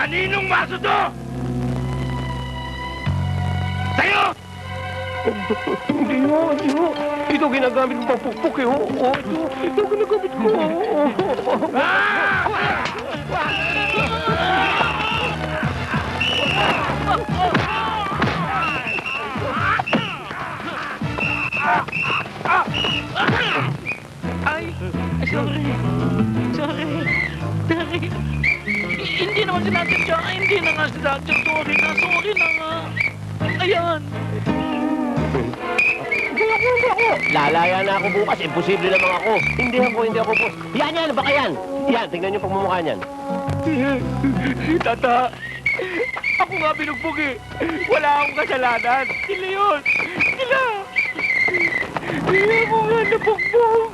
Kaninong maso to? Sa'yo! Hindi ho. Ito ginagamit mo pagpupuk eh. Ito ginagamit ko. Ay, sorry. Hindi naman sinasadya. Hindi na nga sinasadya. Sorry na nga. Ayan. Hindi ako. Lalaya na ako bukas. Imposible naman ako. Hindi ako po. Yan. Baka yan. Yan, tingnan niyo pagmumukha niyan. Tata, ako nga binugbog eh. Wala akong kasalanan. Sila yun. Sila ako nga nabugbog.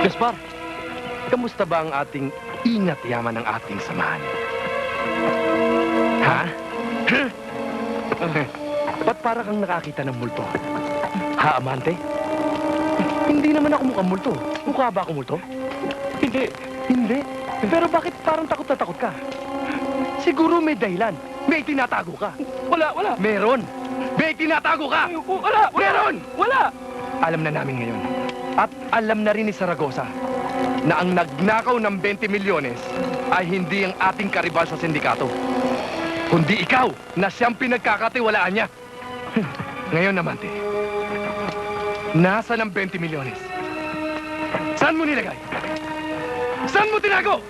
Gaspar, kamusta ba ang ating ingat yaman ng ating samahan? Ha? Ba't para kang nakakita ng multo? Ha, Amante? Hindi naman ako mukhang multo. Mukha ba ako multo? Hindi. Pero bakit parang takot na takot ka? Siguro may dahilan. May tinatago ka. Wala. Meron. May tinatago ka. Wala. Meron. Wala. Alam na namin ngayon. At alam na rin ni Zaragoza na ang nagnakaw ng 20 milyones ay hindi ang ating karibal sa sindikato, kundi ikaw na siyang pinagkakatiwalaan niya. Ngayon naman, nasa ng 20 milyones? Saan mo nilagay? Saan mo tinago?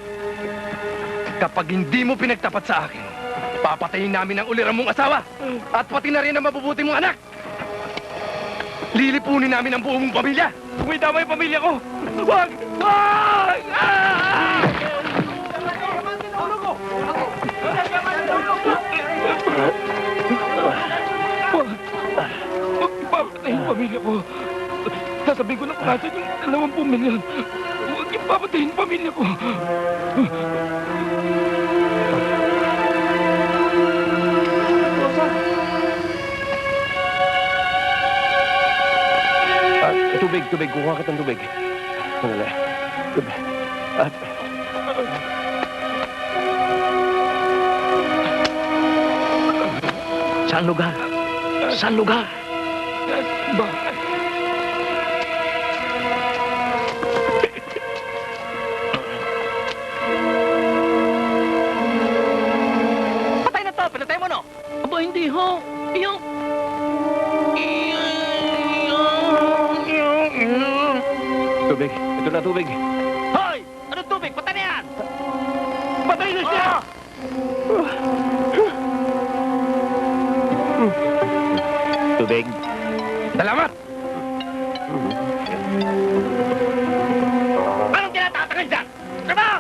Kapag hindi mo pinagtapat sa akin, papatayin namin ang ulirang mong asawa at pati na rin ang mabubuti mong anak. Lilipunin namin ang buong mong pamilya. Kung itama yung pamilya ko. Wag! Wag! Wag ipapatay yung pamilya ko. Sasabihin ko na kung yung 20 milyon. Huwag ipapatay yung pamilya ko. Tubig. Kuha kitang tubig. Sandali. Tubig. Saan lugar? Ba? Patay na to! Pinatay mo, no? Aba, hindi ho. Tubig. Ito na tubig. Hoy! Anong tubig? Patay na yan! Patay na siya! Tubig. Salamat! Anong tinatatakal dyan? Diba?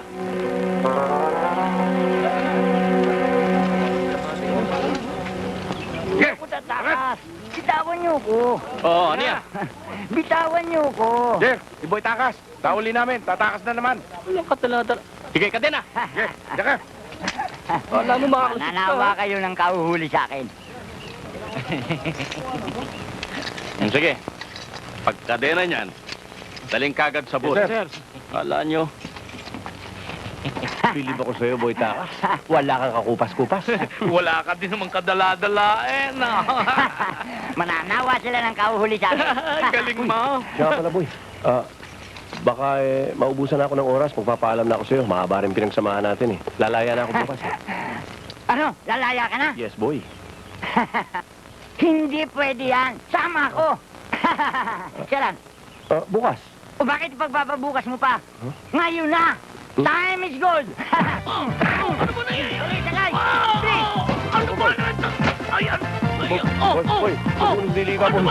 Sige! Takas! Bitawan niyo ko! Oo, ano yan? Bitawan niyo ko! Sige! Iboy takas! Tauli namin! Tatakas na naman! Walang katalata. Sige ka din, ah. Sige! Diyan ka! Wala mo makakalusot ka. Nanawa kayo ng kauhuli sa akin. Sige. Pagkadena niyan, daling kagad sa booth. Yes, sir. Kala nyo. Bilib ako sa'yo, Boy Takas. Wala kang kakupas-kupas. Wala ka din naman kadala-dala eh. Mananawa sila ng kauhuli sa akin. Galing mo. Siya pala, Boy. Baka maubusan ako ng oras. Magpapaalam na ako sa'yo. Mahaba rin pinagsamahan natin eh. Lalaya na ako bukas eh. Ano? Lalaya ka na? Yes, Boy. Hindi pwede yan. Sama ako. Siya lang. Bukas. O bakit pagbababukas mo pa? Ngayon na! Time is gold! Ano ba nangyayari? Sakay! Ano ba na ito? Ayan! Boy, dili ka, Boy.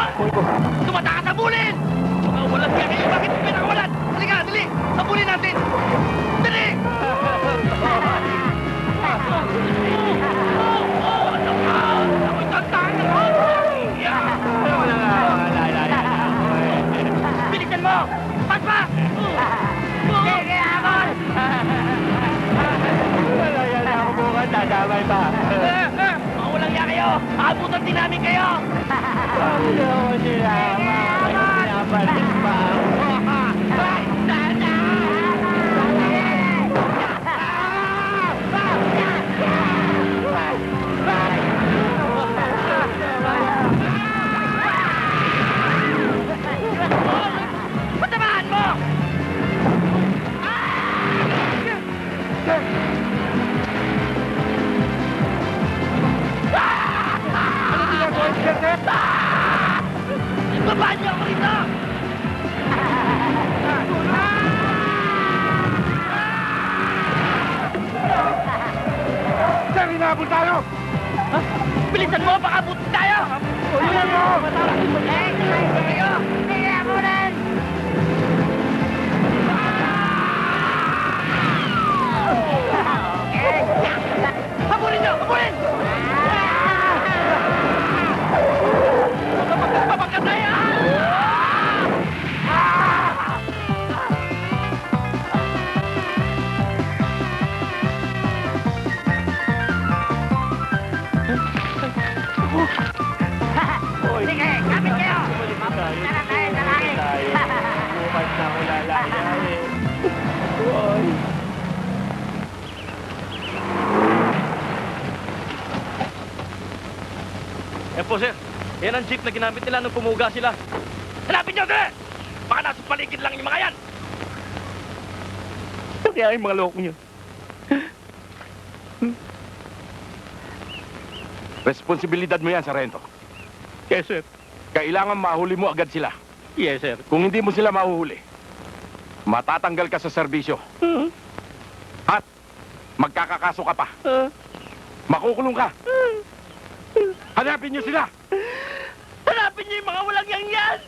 Tumata ka sa bulin! Mga walang kaya kayo, bakit mo pinakawalan? Halika, dali! Sabulin natin! Dali! Nadamay pa. Mga walang iya kayo! Aabutan din namin kayo! Ano sila? Pinabalik pa ako. Patamaan mo! Babaan niyo ako rito! Sir, hinabol tayo! Bilisan mo! Baka buti tayo! Ulan mo! Kayo! Kaya mo rin! Habulin niyo! Habulin! Papagkat tayo! Sige, kapit kayo! Tara tayo, lalaki! Bukas na ako lalayain. Yan po, sir. Yan ang jeep na ginamit nila nung pumuga sila. Hanapin niyo, sir! Baka nasa paligid lang yung mga yan! Kaya yung mga loko niyo. Responsibilidad mo yan, Sargento. Yes, sir. Kailangan mahuli mo agad sila. Yes, sir. Kung hindi mo sila mahuhuli, matatanggal ka sa serbisyo. At magkakakaso ka pa. Makukulong ka. Hanapin niyo sila! Hanapin niyo yung mga walang yang yan!